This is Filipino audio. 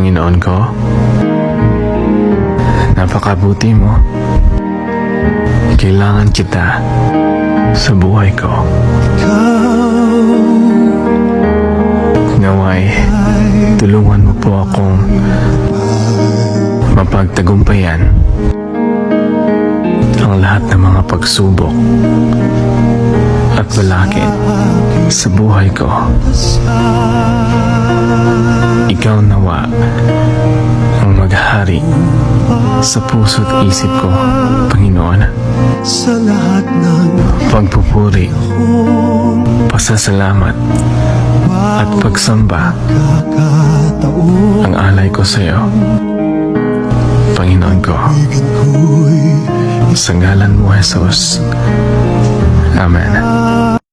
Panginoon ko. Napakabuti mo. Kailangan kita sa buhay ko. Naway, tulungan mo po akong mapagtagumpayan ang lahat ng mga pagsubok at balakid sa buhay ko. Ikaw nawa ang maghari sa puso't isip ko, Panginoon. Sa lahat ng Pagpupuri, pasasalamat at pagsamba kakataon, ang alay ko sa iyo, Panginoon ko. ko'y Sa ngalan mo, Jesus. Amen.